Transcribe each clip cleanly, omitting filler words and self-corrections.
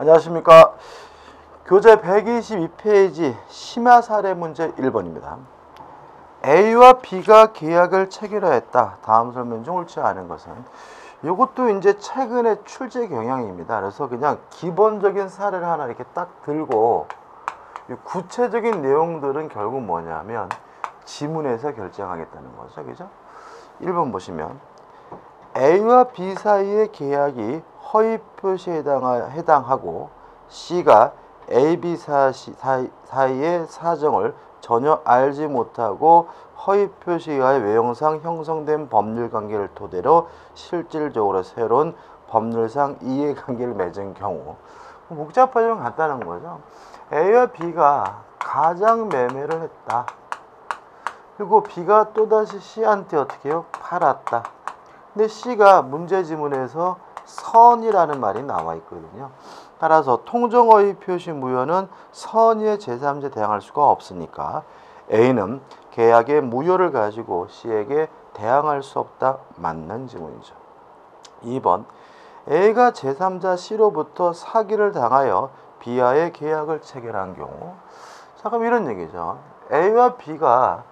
안녕하십니까. 교재 122페이지 심야 사례 문제 1번입니다. A와 B가 계약을 체결하였다. 다음 설명 중 옳지 않은 것은? 이것도 이제 최근의 출제 경향입니다. 그래서 그냥 기본적인 사례를 하나 이렇게 딱 들고 구체적인 내용들은 결국 뭐냐면 지문에서 결정하겠다는 거죠. 그죠? 1번 보시면 A와 B 사이의 계약이 허위 표시에 해당하고 C가 A, B 사이의 사정을 전혀 알지 못하고 허위 표시에 의하여 외형상 형성된 법률관계를 토대로 실질적으로 새로운 법률상 이해관계를 맺은 경우. 복잡하지만 간단한 거죠. A와 B가 가장 매매를 했다. 그리고 B가 또다시 C한테 어떻게 해요? 팔았다. 근데 C가 문제 지문에서 선이라는 말이 나와 있거든요. 따라서 통정허위 표시 무효는 선의의 제3자 대항할 수가 없으니까 A는 계약의 무효를 가지고 C에게 대항할 수 없다. 맞는 지문이죠. 2번 A가 제3자 C로부터 사기를 당하여 B와의 계약을 체결한 경우. 자, 그럼 이런 얘기죠. A와 B가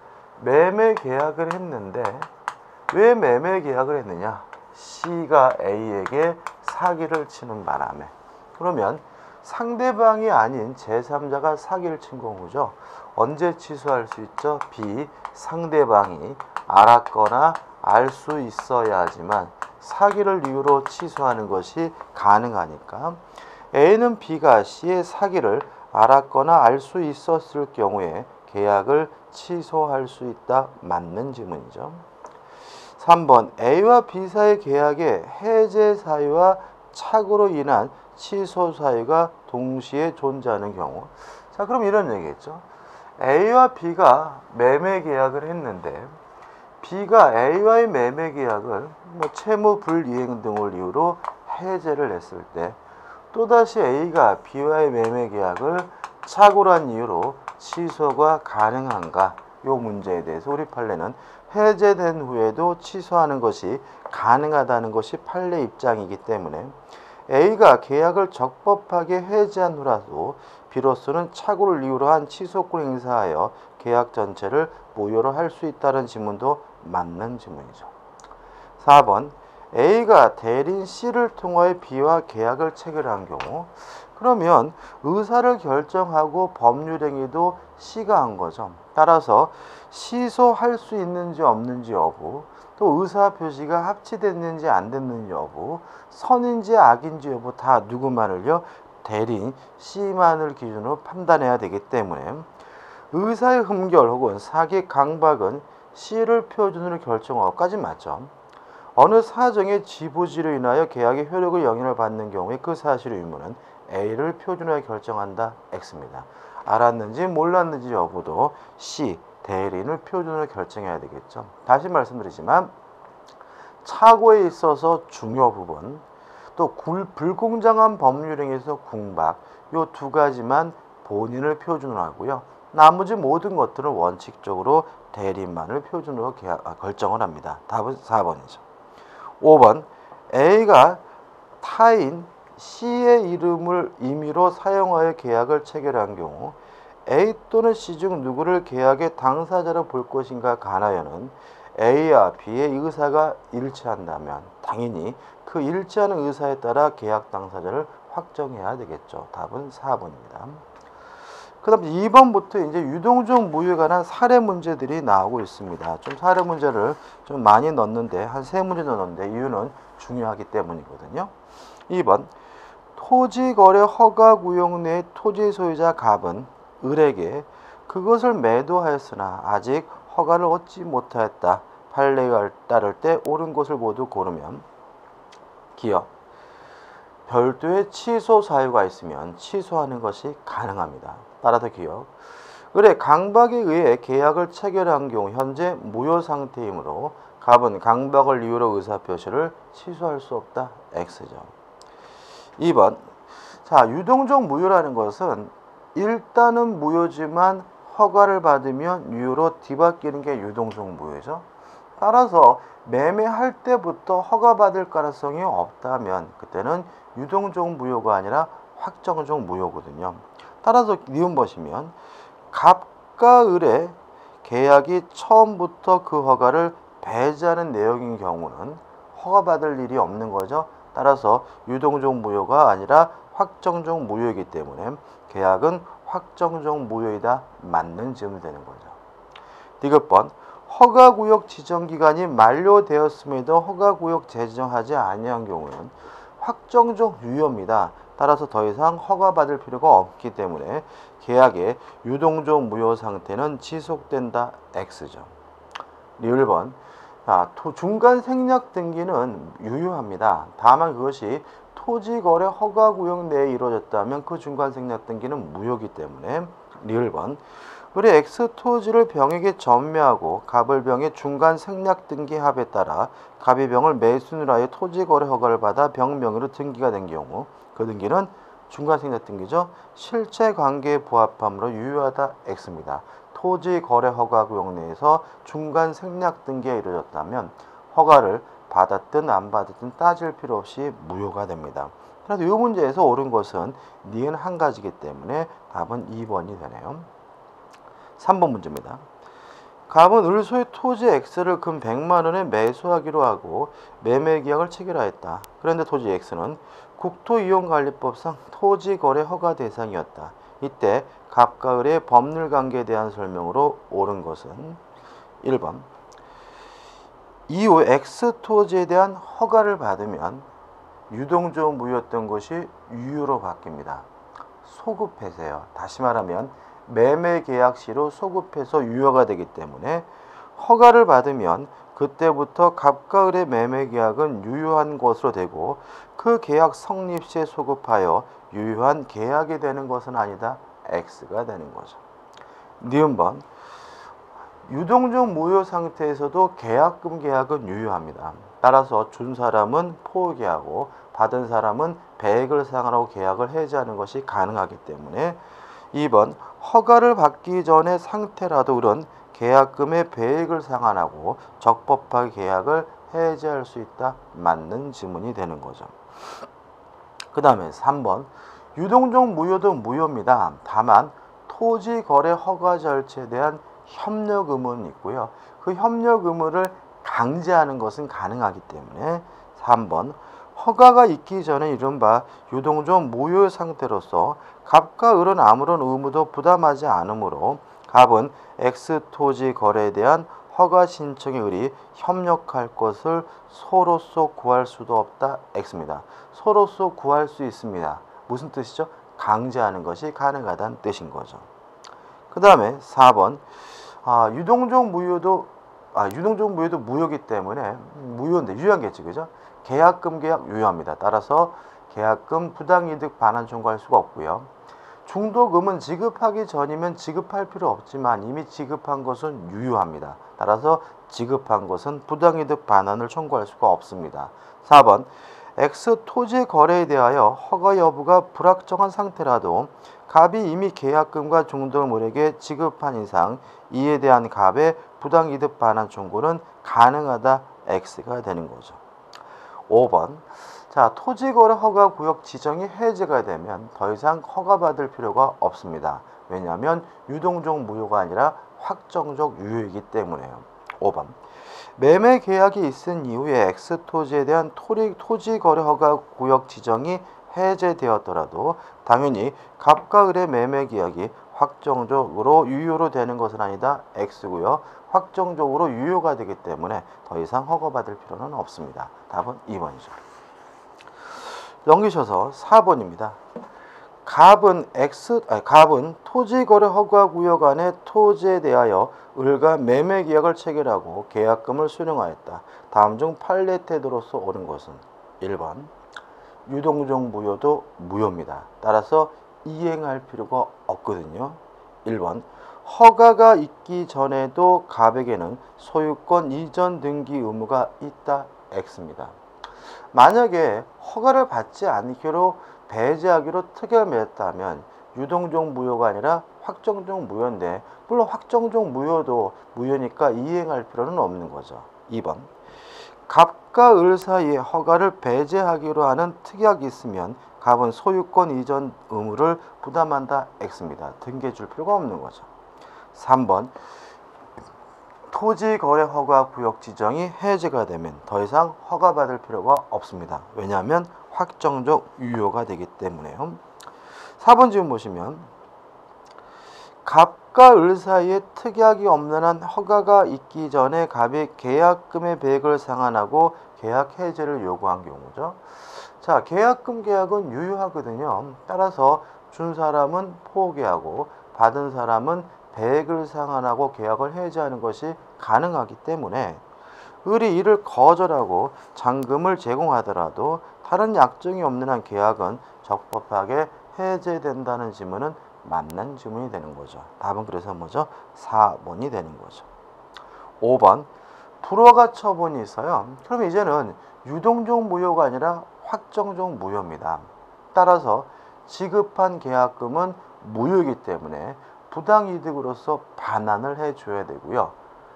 매매 계약을 했는데 왜 매매 계약을 했느냐? C가 A에게 사기를 치는 바람에. 그러면 상대방이 아닌 제3자가 사기를 친 경우죠. 언제 취소할 수 있죠? B. 상대방이 알았거나 알 수 있어야 하지만 사기를 이유로 취소하는 것이 가능하니까 A는 B가 C의 사기를 알았거나 알 수 있었을 경우에 계약을 취소할 수 있다. 맞는 지문이죠. 3번 A와 B 사이의 계약에 해제 사유와 착오로 인한 취소 사유가 동시에 존재하는 경우. 자, 그럼 이런 얘기겠죠. A와 B가 매매 계약을 했는데 B가 A와의 매매 계약을 채무 불이행 등을 이유로 해제를 했을 때 또다시 A가 B와의 매매 계약을 착오란 이유로 취소가 가능한가? 이 문제에 대해서 우리 판례는 해제된 후에도 취소하는 것이 가능하다는 것이 판례 입장이기 때문에 A가 계약을 적법하게 해제한 후라도 비로소는 착오를 이유로 한 취소권 행사하여 계약 전체를 무효로 할 수 있다는 지문도 맞는 지문이죠. 4번 A가 대리인 C를 통하여 B와 계약을 체결한 경우. 그러면 의사를 결정하고 법률행위도 C가 한 거죠. 따라서 취소할 수 있는지 없는지 여부, 또 의사표시가 합치됐는지 안 됐는지 여부, 선인지 악인지 여부 다 누구만을요? 대리인 C만을 기준으로 판단해야 되기 때문에 의사의 흠결 혹은 사기 강박은 C를 표준으로 결정하고까지 맞죠. 어느 사정의 지부지로 인하여 계약의 효력의 영향을 받는 경우에 그 사실의 의무는 A를 표준으로 결정한다. X입니다. 알았는지 몰랐는지 여부도 C, 대리인을 표준으로 결정해야 되겠죠. 다시 말씀드리지만 착오에 있어서 중요 부분, 또 불공정한 법률행위에서 궁박, 요 두 가지만 본인을 표준으로 하고요. 나머지 모든 것들은 원칙적으로 대리인만을 표준으로 결정을 합니다. 답은 4번이죠. 5번 A가 타인 C의 이름을 임의로 사용하여 계약을 체결한 경우 A 또는 C 중 누구를 계약의 당사자로 볼 것인가 관하여는 A와 B의 의사가 일치한다면 당연히 그 일치하는 의사에 따라 계약 당사자를 확정해야 되겠죠. 답은 4번입니다. 그 다음 2번부터 이제 유동적 무효에 관한 사례 문제들이 나오고 있습니다. 좀 사례 문제를 좀 많이 넣었는데 한 3문제 넣었는데 이유는 중요하기 때문이거든요. 2번 토지거래 허가구역 내 토지 소유자 갑은 을에게 그것을 매도하였으나 아직 허가를 얻지 못하였다. 판례가 따를 때 옳은 것을 모두 고르면 기억 별도의 취소 사유가 있으면 취소하는 것이 가능합니다. 따라서 기억 을의 강박에 의해 계약을 체결한 경우 현재 무효 상태이므로 갑은 강박을 이유로 의사표시를 취소할 수 없다. X죠. 2번 자 유동적 무효라는 것은 일단은 무효지만 허가를 받으면 유효로 뒤바뀌는 게 유동적 무효죠. 따라서 매매할 때부터 허가받을 가능성이 없다면 그때는 유동적 무효가 아니라 확정적 무효거든요. 따라서 니은 보시면 갑과 을의 계약이 처음부터 그 허가를 배제하는 내용인 경우는 허가받을 일이 없는 거죠. 따라서 유동적 무효가 아니라 확정적 무효이기 때문에 계약은 확정적 무효이다. 맞는 지음이 되는 거죠. 디귿번 허가구역 지정기간이 만료되었음에도 허가구역 재지정하지 아니한 경우는 확정적 유효입니다. 따라서 더 이상 허가받을 필요가 없기 때문에 계약의 유동적 무효 상태는 지속된다. X죠. 리을번 중간 생략 등기는 유효합니다. 다만 그것이 토지거래 허가구역 내에 이루어졌다면 그 중간 생략 등기는 무효이기 때문에 리을번 을의 X 토지를 병에게 전매하고 갑을 병의 중간 생략 등기 합에 따라 갑이 병을 매수인으로 하여 토지거래 허가를 받아 병 명의로 등기가 된 경우 그 등기는 중간 생략 등기죠. 실체 관계에 부합함으로 유효하다. X입니다. 토지 거래 허가 구역 내에서 중간 생략 등기가 이루어졌다면 허가를 받았든 안 받았든 따질 필요 없이 무효가 됩니다. 그래서 이 문제에서 옳은 것은 니은 한 가지이기 때문에 답은 2번이 되네요. 3번 문제입니다. 갑은 을소의 토지 X를 금 100만 원에 매수하기로 하고 매매 계약을 체결하였다. 그런데 토지 X는 국토이용관리법상 토지거래 허가 대상이었다. 이때 갑과 을의 법률관계에 대한 설명으로 옳은 것은 1번 이후 X 토지에 대한 허가를 받으면 유동적 무효였던 것이 유효로 바뀝니다. 소급해서요. 다시 말하면 매매 계약 시로 소급해서 유효가 되기 때문에 허가를 받으면 그때부터 갑과 을의 매매 계약은 유효한 것으로 되고 그 계약 성립 시에 소급하여 유효한 계약이 되는 것은 아니다. X가 되는 거죠. 니은번 유동적 무효 상태에서도 계약금 계약은 유효합니다. 따라서 준 사람은 포기하고 받은 사람은 배액을 상환하고 계약을 해지하는 것이 가능하기 때문에 2번 허가를 받기 전의 상태라도 을은 계약금의 배액을 상환하고 적법하게 계약을 해지할 수 있다. 맞는 지문이 되는 거죠. 그 다음에 3번 유동적 무효도 무효입니다. 다만 토지 거래 허가 절차에 대한 협력 의무는 있고요. 그 협력 의무를 강제하는 것은 가능하기 때문에 3번 허가가 있기 전에 이른바 유동적 무효 상태로서 갑과 을은 아무런 의무도 부담하지 않으므로 갑은 X 토지 거래에 대한 허가 신청에 을이 협력할 것을 서로서 구할 수도 없다. X입니다. 서로서 구할 수 있습니다. 무슨 뜻이죠? 강제하는 것이 가능하다는 뜻인 거죠. 그 다음에 4번 유동적 무효도 무효이기 때문에 무효인데 유효한겠지, 그죠? 계약금 계약 유효합니다. 따라서 계약금 부당이득 반환 청구할 수가 없고요. 중도금은 지급하기 전이면 지급할 필요 없지만 이미 지급한 것은 유효합니다. 따라서 지급한 것은 부당이득 반환을 청구할 수가 없습니다. 4번 X 토지 거래에 대하여 허가 여부가 불확정한 상태라도 갑이 이미 계약금과 중도금을 을에게 지급한 이상 이에 대한 갑의 부당이득 반환 청구는 가능하다. X가 되는 거죠. 5번 토지거래 허가 구역 지정이 해제가 되면 더 이상 허가받을 필요가 없습니다. 왜냐하면 유동적 무효가 아니라 확정적 유효이기 때문에요. 5번 매매 계약이 있은 이후에 X 토지에 대한 토지거래 허가 구역 지정이 해제되었더라도 당연히 갑과 을의 매매 계약이 확정적으로 유효로 되는 것은 아니다. X고요. 확정적으로 유효가 되기 때문에 더 이상 허가받을 필요는 없습니다. 답은 2번이죠. 넘기셔서 4번입니다. 갑은 토지거래 허가구역 안의 토지에 대하여 을과 매매 계약을 체결하고 계약금을 수령하였다. 다음 중 판례 태도로서 옳은 것은 1번 유동적 무효도 무효입니다. 따라서 이행할 필요가 없거든요. 1번 허가가 있기 전에도 갑에게는 소유권 이전 등기 의무가 있다. X입니다. 만약에 허가를 받지 않기로 배제하기로 특약을 맺었다면 유동적 무효가 아니라 확정적 무효인데 물론 확정적 무효도 무효니까 이행할 필요는 없는 거죠. 2번 갑과 을 사이에 허가를 배제하기로 하는 특약이 있으면 갑은 소유권 이전 의무를 부담한다. X입니다. 등기해 줄 필요가 없는 거죠. 3번 토지 거래 허가 구역 지정이 해제가 되면 더 이상 허가받을 필요가 없습니다. 왜냐하면 확정적 유효가 되기 때문에요. 4번 지금 보시면 갑과 을 사이에 특약이 없는 한 허가가 있기 전에 갑이 계약금의 배액을 상환하고 계약 해제를 요구한 경우죠. 자, 계약금 계약은 유효하거든요. 따라서 준 사람은 포기하고 받은 사람은 배액을 상환하고 계약을 해제하는 것이 가능하기 때문에 을이 이를 거절하고 잔금을 제공하더라도 다른 약정이 없는 한 계약은 적법하게 해제된다는 지문은 맞는 지문이 되는 거죠. 답은 그래서 뭐죠? 4번이 되는 거죠. 5번 불허가 처분이 있어요. 그럼 이제는 유동적 무효가 아니라 확정적 무효입니다. 따라서 지급한 계약금은 무효이기 때문에 부당이득으로서 반환을 해줘야 되고요.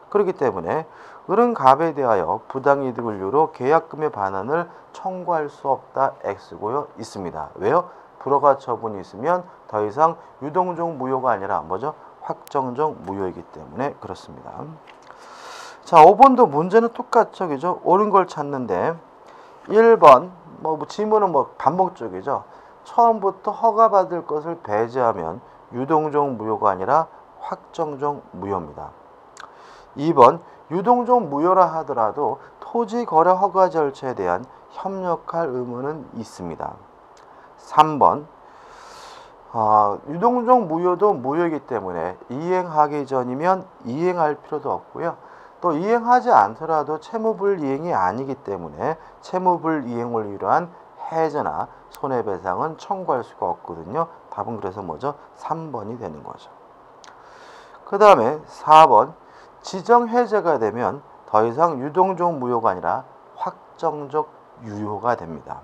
그렇기 때문에 을은 갑에 대하여 부당이득을 이유로 계약금의 반환을 청구할 수 없다. X고요. 있습니다. 왜요? 불허가 처분이 있으면 더 이상 유동적 무효가 아니라 뭐죠? 확정적 무효이기 때문에 그렇습니다. 자, 5번도 문제는 똑같죠. 그죠? 옳은 걸 찾는데 1번 지문은 반복적이죠. 처음부터 허가받을 것을 배제하면 유동적 무효가 아니라 확정적 무효입니다. 2번 유동적 무효라 하더라도 토지 거래 허가 절차에 대한 협력할 의무는 있습니다. 3번 유동적 무효도 무효이기 때문에 이행하기 전이면 이행할 필요도 없고요. 또 이행하지 않더라도 채무불이행이 아니기 때문에 채무불이행을 위한 해제나 손해배상은 청구할 수가 없거든요. 답은 그래서 뭐죠? 3번이 되는 거죠. 그 다음에 4번 지정해제가 되면 더 이상 유동적 무효가 아니라 확정적 유효가 됩니다.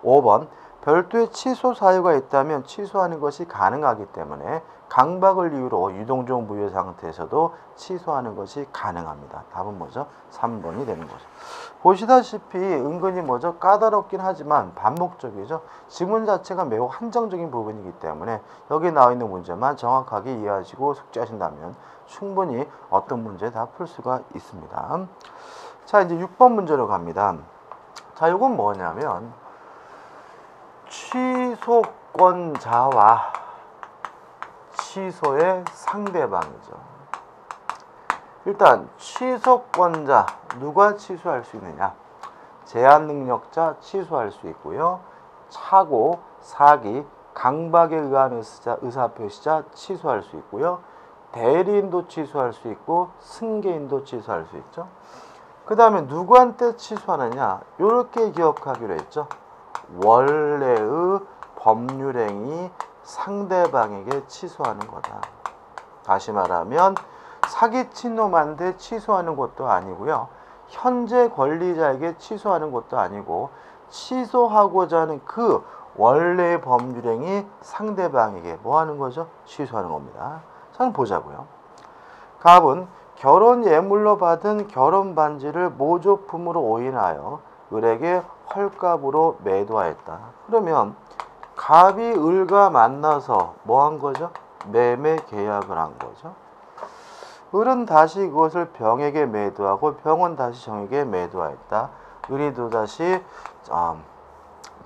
5번 별도의 취소 사유가 있다면 취소하는 것이 가능하기 때문에 강박을 이유로 유동적 무효 상태에서도 취소하는 것이 가능합니다. 답은 뭐죠? 3번이 되는 거죠. 보시다시피 은근히 뭐죠? 까다롭긴 하지만 반복적이죠. 지문 자체가 매우 한정적인 부분이기 때문에 여기 나와 있는 문제만 정확하게 이해하시고 숙지하신다면 충분히 어떤 문제 다 풀 수가 있습니다. 자, 이제 6번 문제로 갑니다. 자, 이건 뭐냐면 취소권자와 취소의 상대방이죠. 일단 취소권자 누가 취소할 수 있느냐? 제한 능력자 취소할 수 있고요. 착오, 사기, 강박에 의한 의사표시자 취소할 수 있고요. 대리인도 취소할 수 있고 승계인도 취소할 수 있죠. 그 다음에 누구한테 취소하느냐? 이렇게 기억하기로 했죠. 원래의 법률행위 상대방에게 취소하는 거다. 다시 말하면 사기친 놈한테 취소하는 것도 아니고요. 현재 권리자에게 취소하는 것도 아니고 취소하고자 하는 그 원래의 법률행위 상대방에게 뭐 하는 거죠? 취소하는 겁니다. 자, 한번 보자고요. 갑은 결혼 예물로 받은 결혼 반지를 모조품으로 오인하여 을에게 헐값으로 매도하였다. 그러면 갑이 을과 만나서 뭐 한 거죠? 매매 계약을 한 거죠. 을은 다시 그것을 병에게 매도하고 병은 다시 정에게 매도하였다. 을이 또다시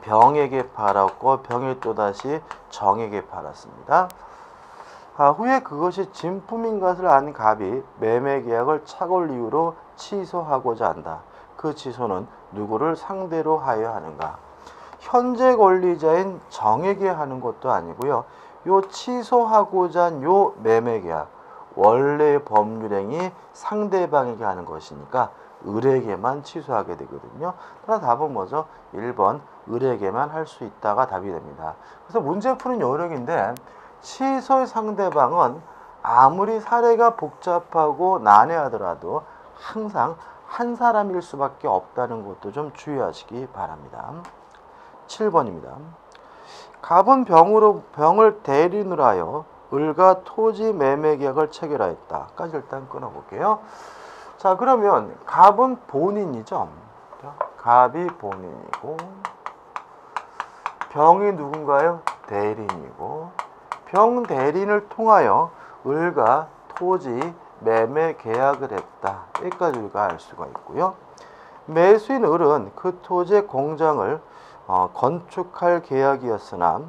병에게 팔았고 병이 또다시 정에게 팔았습니다. 후에 그것이 진품인 것을 안 갑이 매매 계약을 착오를 이유로 취소하고자 한다. 그 취소는 누구를 상대로 하여야 하는가? 현재 권리자인 정에게 하는 것도 아니고요. 요 취소하고자 한 요 매매 계약 원래 법률행위 상대방에게 하는 것이니까 을에게만 취소하게 되거든요. 그래서 답은 뭐죠? 1번 을에게만 할 수 있다가 답이 됩니다. 그래서 문제 푸는 요령인데 취소의 상대방은 아무리 사례가 복잡하고 난해하더라도 항상 한 사람일 수밖에 없다는 것도 좀 주의하시기 바랍니다. 7번입니다. 갑은 병을 대리인으로 하여 을과 토지 매매 계약을 체결하였다. 까지 일단 끊어볼게요. 자, 그러면 갑은 본인이죠. 갑이 본인이고 병이 누군가요? 대리인이고 병 대리인을 통하여 을과 토지 매매 계약을 했다. 여기까지 우리가 알 수가 있고요. 매수인 을은 그 토지의 공장을 건축할 계약이었으나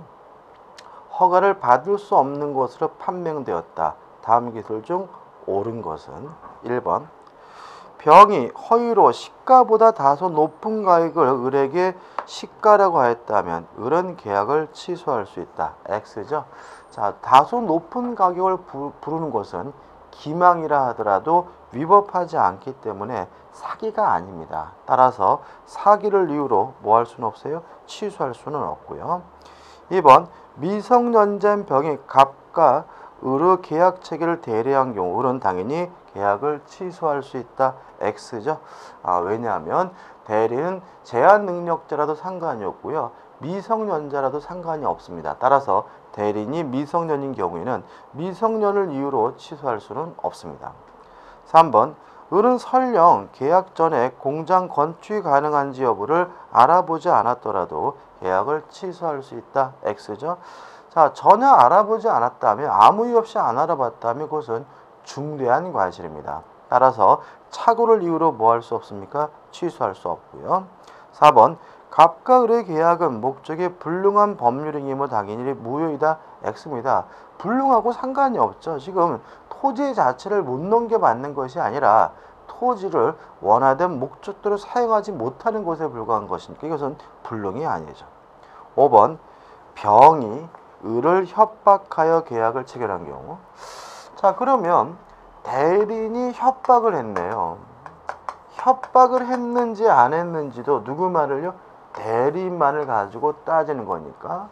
허가를 받을 수 없는 것으로 판명되었다. 다음 기술 중 옳은 것은 1번 병이 허위로 시가보다 다소 높은 가격을 을에게 시가라고 하였다면 을은 계약을 취소할 수 있다. X죠. 자, 다소 높은 가격을 부르는 것은 기망이라 하더라도 위법하지 않기 때문에 사기가 아닙니다. 따라서 사기를 이유로 뭐 할 수는 없어요? 취소할 수는 없고요. 2번 미성년자인 병이 갑과 을의 계약 체계를 대리한 경우 을은 당연히 계약을 취소할 수 있다. X죠. 왜냐하면 대리는 제한 능력자라도 상관이 없고요. 미성년자라도 상관이 없습니다. 따라서 대리인이 미성년인 경우에는 미성년을 이유로 취소할 수는 없습니다. 3번 을은 설령 계약 전에 공장 건축이 가능한지 여부를 알아보지 않았더라도 계약을 취소할 수 있다. X죠. 자, 전혀 알아보지 않았다면 아무 이유 없이 안 알아봤다면 그것은 중대한 과실입니다. 따라서 착오를 이유로 뭐 할 수 없습니까? 취소할 수 없고요. 4번 갑과 을의 계약은 목적이 불능한 법률행위면 당연히 무효이다. X입니다. 불능하고 상관이 없죠. 지금 토지 자체를 못 넘겨받는 것이 아니라 토지를 원하던 목적대로 사용하지 못하는 것에 불과한 것이니까 이것은 불능이 아니죠. 5번 병이 을을 협박하여 계약을 체결한 경우. 자, 그러면 대리인이 협박을 했네요. 협박을 했는지 안 했는지도 누구 말을요? 대리인만을 가지고 따지는 거니까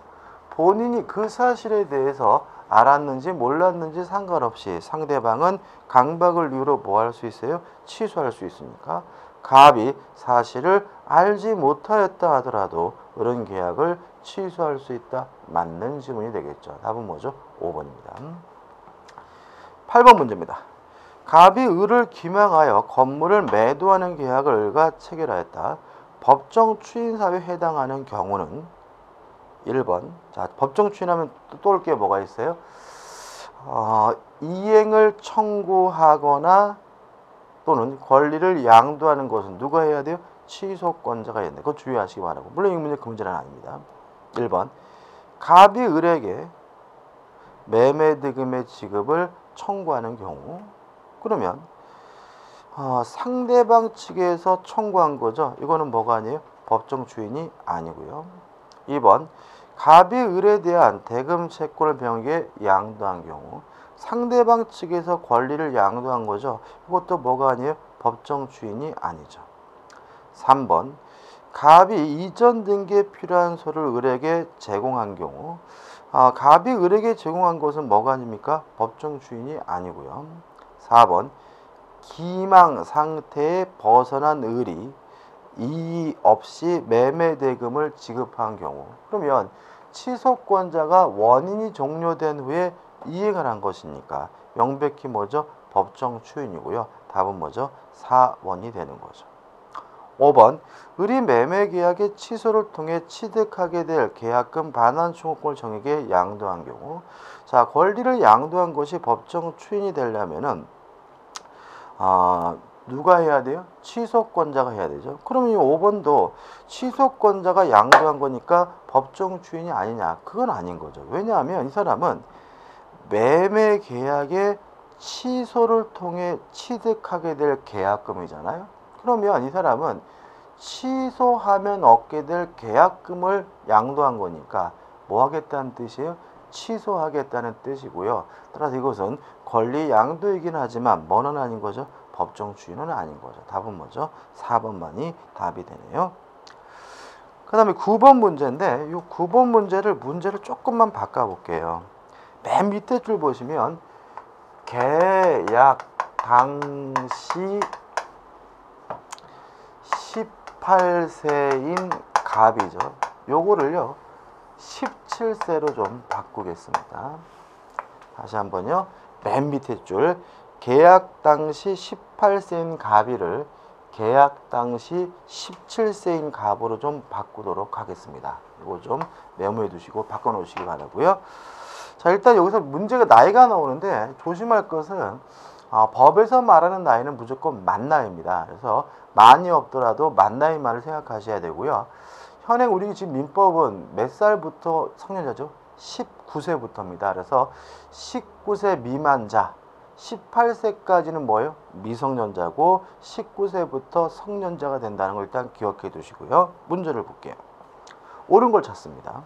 본인이 그 사실에 대해서 알았는지 몰랐는지 상관없이 상대방은 강박을 이유로 뭐 할 수 있어요? 취소할 수 있으니까 갑이 사실을 알지 못하였다 하더라도 을은 계약을 취소할 수 있다. 맞는 질문이 되겠죠. 답은 뭐죠? 5번입니다. 8번 문제입니다. 갑이 을을 기망하여 건물을 매도하는 계약을 을과 체결하였다. 법정 추인사유에 해당하는 경우는 1번. 자, 법정 추인하면 또 올 게 뭐가 있어요? 이행을 청구하거나 또는 권리를 양도하는 것은 누가 해야 돼요? 취소권자가 해야 돼요. 그거 주의하시기 바라고. 물론 이 문제 그 문제는 아닙니다. 1번. 갑이 을에게 매매대금의 지급을 청구하는 경우 그러면 상대방 측에서 청구한 거죠. 이거는 뭐가 아니에요? 법정 주인이 아니고요. 2번. 갑이 을에 대한 대금 채권을 병에게 양도한 경우 상대방 측에서 권리를 양도한 거죠. 이것도 뭐가 아니에요? 법정 주인이 아니죠. 3번. 갑이 이전 등기에 필요한 서류를 을에게 제공한 경우 갑이 을에게 제공한 것은 뭐가 아닙니까? 법정 주인이 아니고요. 4번. 기망 상태에 벗어난 을이 이의 없이 매매대금을 지급한 경우 그러면 취소권자가 원인이 종료된 후에 이행을 한 것이니까 명백히 뭐죠? 법정 추인이고요. 답은 뭐죠? 4번이 되는 거죠. 5번. 을이 매매계약의 취소를 통해 취득하게 될 계약금 반환 청구권을 정에게 양도한 경우 자, 권리를 양도한 것이 법정 추인이 되려면은 누가 해야 돼요? 취소권자가 해야 되죠. 그러면 이 5번도 취소권자가 양도한 거니까 법정 추인이 아니냐? 그건 아닌 거죠. 왜냐하면 이 사람은 매매 계약의 취소를 통해 취득하게 될 계약금이잖아요. 그러면 이 사람은 취소하면 얻게 될 계약금을 양도한 거니까 뭐 하겠다는 뜻이에요? 취소하겠다는 뜻이고요. 따라서 이것은 권리 양도이긴 하지만 뭐는 아닌 거죠? 법정 주인은 아닌 거죠. 답은 뭐죠? 4번만이 답이 되네요. 그 다음에 9번 문제인데 이 9번 문제를 조금만 바꿔볼게요. 맨 밑에 줄 보시면 계약 당시 18세인 갑이죠. 요거를요 17세로 좀 바꾸겠습니다. 다시 한번요. 맨 밑에 줄 계약 당시 18세인 갑이를 계약 당시 17세인 갑으로 좀 바꾸도록 하겠습니다. 이거 좀 메모해 두시고 바꿔 놓으시기 바라고요. 자, 일단 여기서 문제가 나이가 나오는데 조심할 것은 법에서 말하는 나이는 무조건 만 나이입니다. 그래서 만이 없더라도 만 나이만을 생각하셔야 되고요. 현행 우리 지금 민법은 몇 살부터 성년자죠? 19세부터입니다. 그래서 19세 미만자, 18세까지는 뭐예요? 미성년자고 19세부터 성년자가 된다는 걸 일단 기억해 두시고요. 문제를 볼게요. 옳은 걸 찾습니다.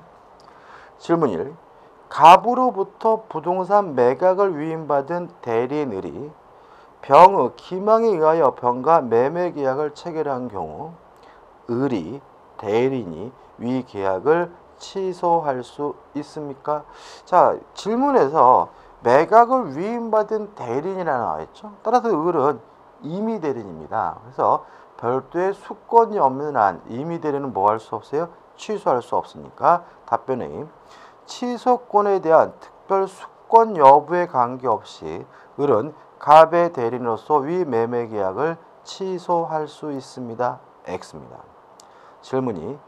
질문 1. 갑으로부터 부동산 매각을 위임받은 대리인을이 병의 기망에 의하여 병과 매매 계약을 체결한 경우 을이 대리인이 위 계약을 취소할 수 있습니까? 자, 질문에서 매각을 위임받은 대리인이라 나와있죠. 따라서 을은 임의 대리인입니다. 그래서 별도의 수권이 없는 한 임의 대리인은 뭐 할 수 없어요? 취소할 수 없으니까 답변 A. 취소권에 대한 특별 수권 여부에 관계없이 을은 갑의 대리인으로서 위 매매 계약을 취소할 수 있습니다. X입니다. 질문 2.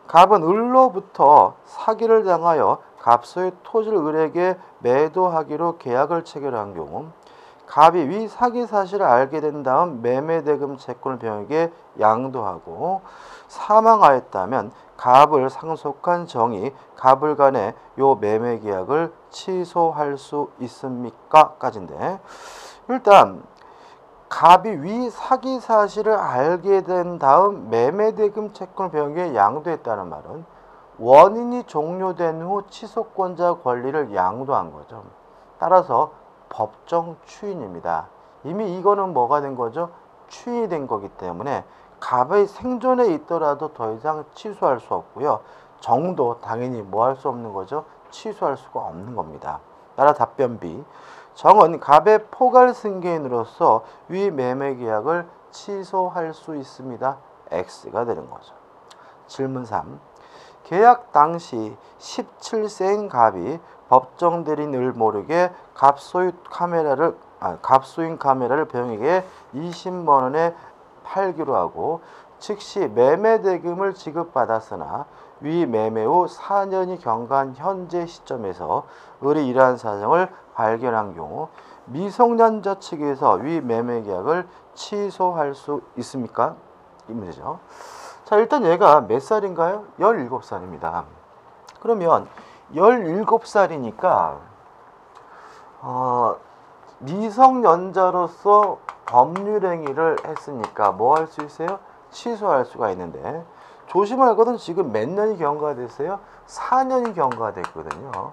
갑은 을로부터 사기를 당하여 갑소의 토지를 을에게 매도하기로 계약을 체결한 경우 갑이 위 사기 사실을 알게 된 다음 매매대금 채권을 병에게 양도하고 사망하였다면 갑을 상속한 정이 갑을 간에 요 매매 계약을 취소할 수 있습니까? 까지인데 일단 갑이 위 사기 사실을 알게 된 다음 매매대금 채권을 병에게 양도했다는 말은 원인이 종료된 후 취소권자 권리를 양도한 거죠. 따라서 법정 추인입니다. 이미 이거는 뭐가 된 거죠? 추인이 된 거기 때문에 갑의 생존에 있더라도 더 이상 취소할 수 없고요. 정도 당연히 뭐 할 수 없는 거죠? 취소할 수가 없는 겁니다. 따라 답변 B. 정은 갑의 포괄 승계인으로서 위 매매 계약을 취소할 수 있습니다. X가 되는 거죠. 질문 3. 계약 당시 17세인 갑이 법정 대리인을 모르게 갑소인 카메라를 병에게 20만 원에 팔기로 하고 즉시 매매 대금을 지급받았으나 위 매매 후 4년이 경과한 현재 시점에서 을이 이러한 사정을 발견한 경우 미성년자 측에서 위 매매 계약을 취소할 수 있습니까? 이 문제죠. 자, 일단 얘가 몇 살인가요? 17살입니다. 그러면 17살이니까 미성년자로서 법률행위를 했으니까 뭐 할 수 있어요? 취소할 수가 있는데 조심할 것은 지금 몇 년이 경과가 됐어요? 4년이 경과가 됐거든요.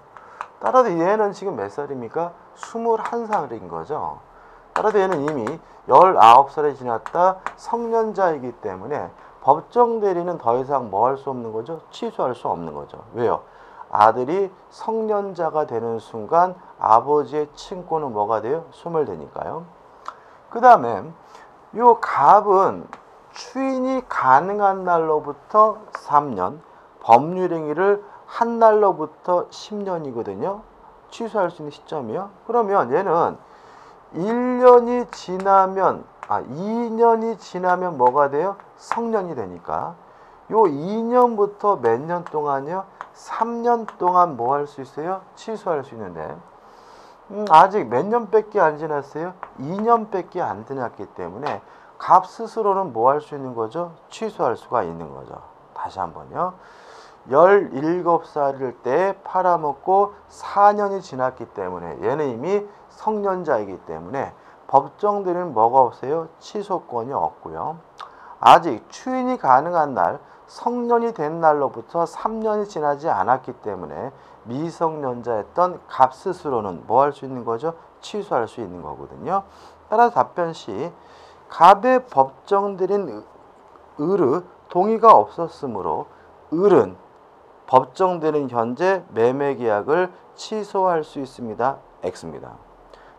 따라서 얘는 지금 몇 살입니까? 21살인 거죠. 따라서 얘는 이미 19살이 지났다 성년자이기 때문에 법정 대리는 더 이상 뭐 할 수 없는 거죠? 취소할 수 없는 거죠. 왜요? 아들이 성년자가 되는 순간 아버지의 친권은 뭐가 돼요? 소멸되니까요. 그 다음에 요 갑은 추인이 가능한 날로부터 3년, 법률행위를 한 날로부터 10년이거든요. 취소할 수 있는 시점이요. 그러면 얘는 2년이 지나면 뭐가 돼요? 성년이 되니까 요 2년부터 몇 년 동안요? 3년 동안 뭐 할 수 있어요? 취소할 수 있는데 아직 몇 년밖에 안 지났어요? 2년밖에 안 지났기 때문에 갑 스스로는 뭐 할 수 있는 거죠? 취소할 수가 있는 거죠. 다시 한번요. 17살일 때 팔아먹고 4년이 지났기 때문에 얘는 이미 성년자이기 때문에 법정 대리는 뭐가 없어요? 취소권이 없고요. 아직 추인이 가능한 날 성년이 된 날로부터 3년이 지나지 않았기 때문에 미성년자였던 갑 스스로는 뭐 할 수 있는 거죠? 취소할 수 있는 거거든요. 따라서 답변 C. 갑의 법정 대리인 을의 동의가 없었으므로 을은 법정 대리인 현재 매매 계약을 취소할 수 있습니다. X입니다.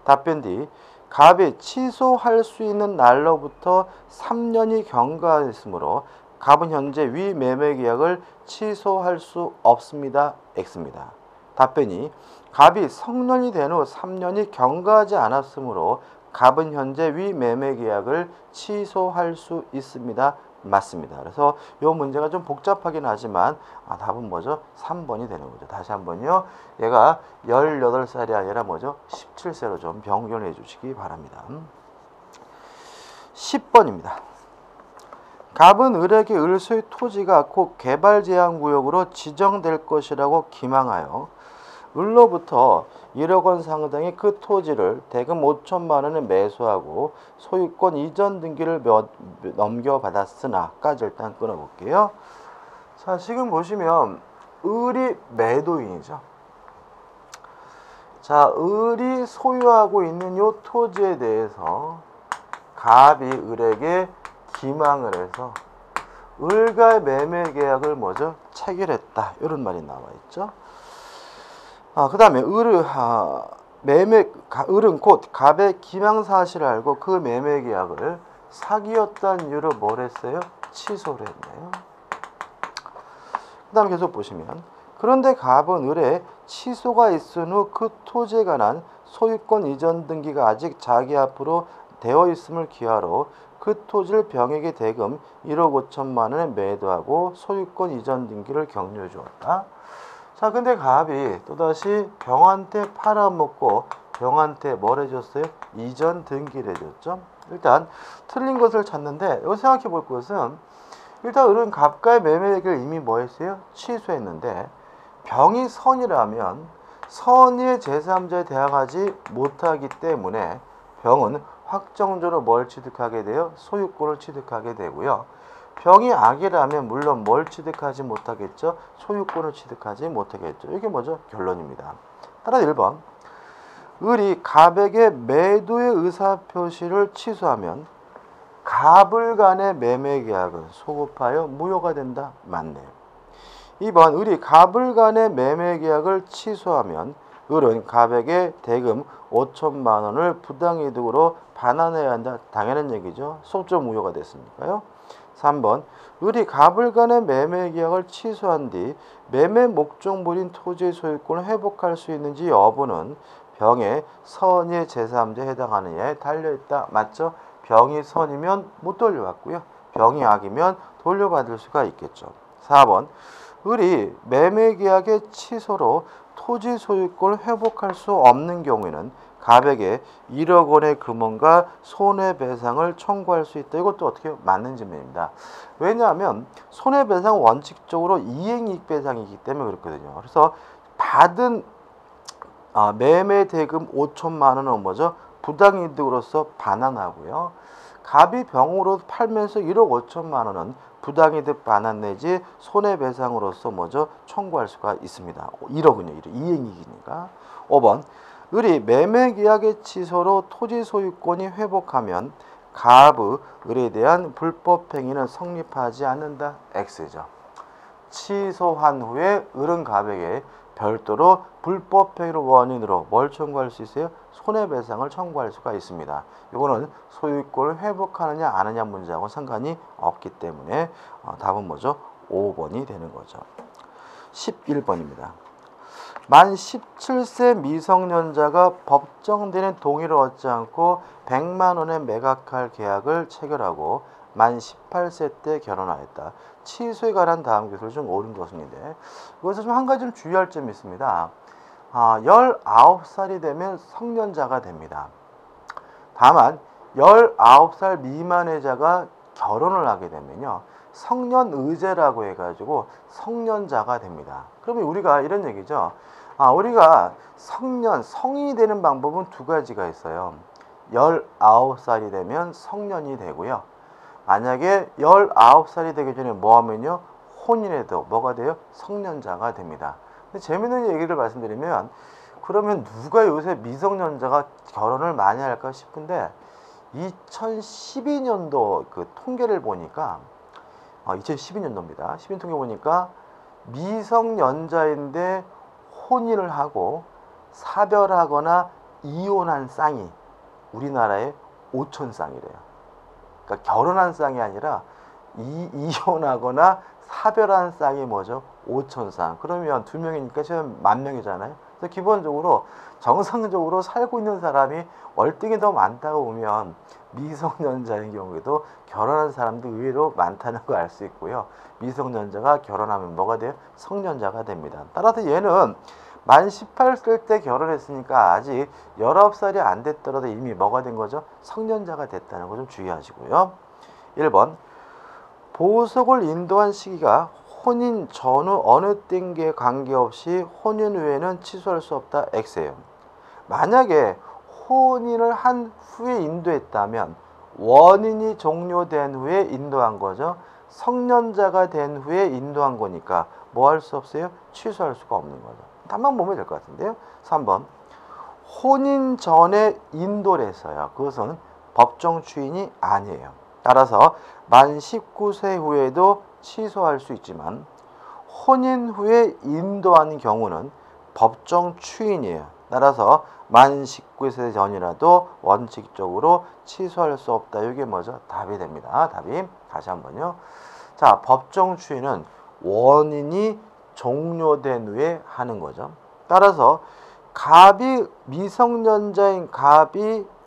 답변 D. 갑이 취소할 수 있는 날로부터 3년이 경과했으므로 갑은 현재 위 매매 계약을 취소할 수 없습니다. X입니다. 답변이 갑이 성년이 된 후 3년이 경과하지 않았으므로 갑은 현재 위 매매 계약을 취소할 수 있습니다. 맞습니다. 그래서 이 문제가 좀 복잡하긴 하지만 답은 뭐죠? 3번이 되는 거죠. 다시 한번요. 얘가 18살이 아니라 뭐죠? 17세로 좀 변경해 주시기 바랍니다. 10번입니다. 갑은 을에게 을소의 토지가 곧 개발제한구역으로 지정될 것이라고 기망하여 을로부터 1억 원 상당의 그 토지를 대금 5천만 원에 매수하고 소유권 이전 등기를 넘겨받았으나 까지 일단 끊어볼게요. 자, 지금 보시면 을이 매도인이죠. 자, 을이 소유하고 있는 이 토지에 대해서 갑이 을에게 기망을 해서 을과의 매매 계약을 뭐죠? 체결했다. 이런 말이 나와 있죠. 그 다음에 을은 곧 갑의 기망 사실을 알고 그 매매 계약을 사기였다는 이유로 뭘 했어요? 취소를 했네요. 그 다음에 계속 보시면 그런데 갑은 을에 취소가 있은 후 그 토지에 관한 소유권 이전 등기가 아직 자기 앞으로 되어 있음을 기하로 그 토지를 병에게 대금 1억 5천만 원에 매도하고 소유권 이전 등기를 격려해 주었다. 자, 근데 갑이 또다시 병한테 팔아먹고 병한테 뭘 해줬어요? 이전 등기를 해줬죠. 일단 틀린 것을 찾는데 여기 생각해 볼 것은 일단 을은 갑과의 매매액을 이미 뭐 했어요? 취소했는데 병이 선이라면 선의의 제3자에 대항하지 못하기 때문에 병은 확정적으로 뭘 취득하게 돼요? 소유권을 취득하게 되고요. 병이 악이라면 물론 뭘 취득하지 못하겠죠? 소유권을 취득하지 못하겠죠. 이게 뭐죠? 결론입니다. 따라서 1번. 을이 갑에게 매도의 의사표시를 취소하면 갑을 간의 매매 계약은 소급하여 무효가 된다. 맞네요. 2번. 을이 갑을 간의 매매 계약을 취소하면 을은 갑에게 대금 5천만 원을 부당이득으로 반환해야 한다. 당연한 얘기죠. 소급 무효가 됐으니까요. 3번. 을이 갑을 간의 매매 계약을 취소한 뒤 매매 목적물인 토지의 소유권을 회복할 수 있는지 여부는 병의 선의 제3자에 해당하느냐에 달려있다. 맞죠? 병이 선이면 못 돌려받고요. 병이 악이면 돌려받을 수가 있겠죠. 4번. 을이 매매 계약의 취소로 토지 소유권을 회복할 수 없는 경우에는 갑에게 1억 원의 금원과 손해배상을 청구할 수 있다. 이것도 어떻게 맞는 질문입니다. 왜냐하면 손해배상 원칙적으로 이행이익배상이기 때문에 그렇거든요. 그래서 받은 매매 대금 5천만 원은 뭐죠? 부당이득으로서 반환하고요. 갑이 병으로 팔면서 1억 5천만 원은 부당이득 반환 내지 손해배상으로서 뭐죠? 청구할 수가 있습니다. 1억은요. 이행이익이니까. 5번. 을이 매매계약의 취소로 토지 소유권이 회복하면 갑의 을에 대한 불법행위는 성립하지 않는다. X죠. 취소한 후에 을은 갑에게 별도로 불법행위를 원인으로 뭘 청구할 수 있어요? 손해배상을 청구할 수가 있습니다. 이거는 소유권을 회복하느냐 안 하느냐 문제하고 상관이 없기 때문에 답은 뭐죠? 5번이 되는 거죠. 11번입니다. 만 17세 미성년자가 법정되는 동의를 얻지 않고 100만 원에 매각할 계약을 체결하고 만 18세 때 결혼하였다. 취소에 관한 다음 기술 중 옳은 것인데 이것에서 좀 한 가지 좀 주의할 점이 있습니다. 19살이 되면 성년자가 됩니다. 다만 19살 미만의 자가 결혼을 하게 되면요. 성년의제라고 해가지고 성년자가 됩니다. 그러면 우리가 이런 얘기죠. 우리가 성인이 되는 방법은 두 가지가 있어요. 19살이 되면 성년이 되고요. 만약에 19살이 되기 전에 뭐 하면요? 혼인해도 뭐가 돼요? 성년자가 됩니다. 근데 재밌는 얘기를 말씀드리면 그러면 누가 요새 미성년자가 결혼을 많이 할까 싶은데 2012년도 그 통계를 보니까 2012년도입니다. 12년 통계 보니까 미성년자인데 혼인을 하고 사별하거나 이혼한 쌍이 우리나라에 5천 쌍이래요. 그러니까 결혼한 쌍이 아니라 이혼하거나 사별한 쌍이 뭐죠? 5천쌍. 그러면 2명이니까 지금 10,000명이잖아요. 그래서 기본적으로 정상적으로 살고 있는 사람이 월등히 더 많다고 보면 미성년자인 경우에도 결혼한 사람도 의외로 많다는 걸 알 수 있고요. 미성년자가 결혼하면 뭐가 돼요? 성년자가 됩니다. 따라서 얘는 만 18살 때 결혼했으니까 아직 19살이 안 됐더라도 이미 뭐가 된 거죠? 성년자가 됐다는 거 좀 주의하시고요. 1번 보석을 인도한 시기가 혼인 전후 어느 땡기에 관계없이 혼인 후에는 취소할 수 없다. X예요. 만약에 혼인을 한 후에 인도했다면 원인이 종료된 후에 인도한 거죠. 성년자가 된 후에 인도한 거니까 뭐 할 수 없어요? 취소할 수가 없는 거죠. 한번 보면 될 것 같은데요. 3번 혼인 전에 인도를 했어요. 그것은 법정 추인이 아니에요. 따라서 만 19세 후에도 취소할 수 있지만 혼인 후에 인도한 경우는 법정 추인이에요. 따라서 만 19세 전이라도 원칙적으로 취소할 수 없다. 이게 뭐죠? 답이 됩니다. 답이 다시 한번요. 자, 법정 추인은 원인이 종료된 후에 하는 거죠. 따라서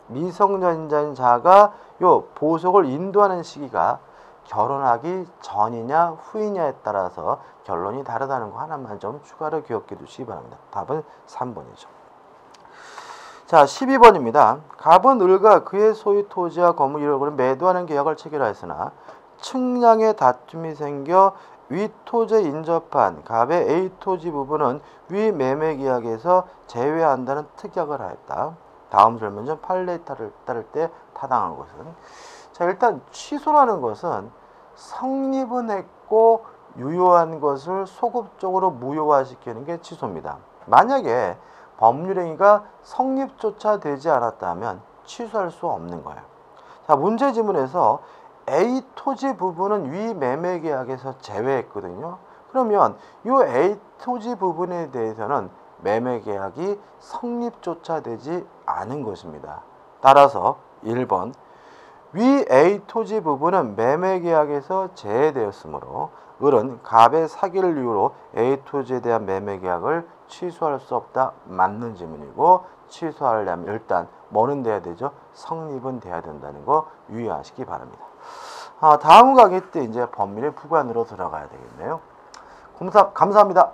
미성년자인 자가 요 보석을 인도하는 시기가 결혼하기 전이냐 후이냐에 따라서 결론이 다르다는 거 하나만 좀 추가로 기억해 두시기 바랍니다. 답은 3번이죠. 자, 12번입니다. 갑은 을과 그의 소유 토지와 건물 1억을 매도하는 계약을 체결하였으나 측량의 다툼이 생겨 위 토지에 인접한 갑의 A 토지 부분은 위 매매 계약에서 제외한다는 특약을 하였다. 다음 설명은 판례에 따를 때 타당한 것은, 자, 일단 취소라는 것은 성립은 했고 유효한 것을 소급적으로 무효화시키는 게 취소입니다. 만약에 법률행위가 성립조차 되지 않았다면 취소할 수 없는 거예요. 자, 문제 지문에서 A 토지 부분은 위 매매 계약에서 제외했거든요. 그러면 이 A 토지 부분에 대해서는 매매 계약이 성립조차 되지 않은 것입니다. 따라서 1번 위 A 토지 부분은 매매 계약에서 제외되었으므로 을은 갑의 사기를 이유로 A 토지에 대한 매매 계약을 취소할 수 없다. 맞는 지문이고, 취소하려면 일단 뭐는 돼야 되죠? 성립은 돼야 된다는 거 유의하시기 바랍니다. 다음 강의 때 이제 법률의 부관으로 들어가야 되겠네요. 감사합니다.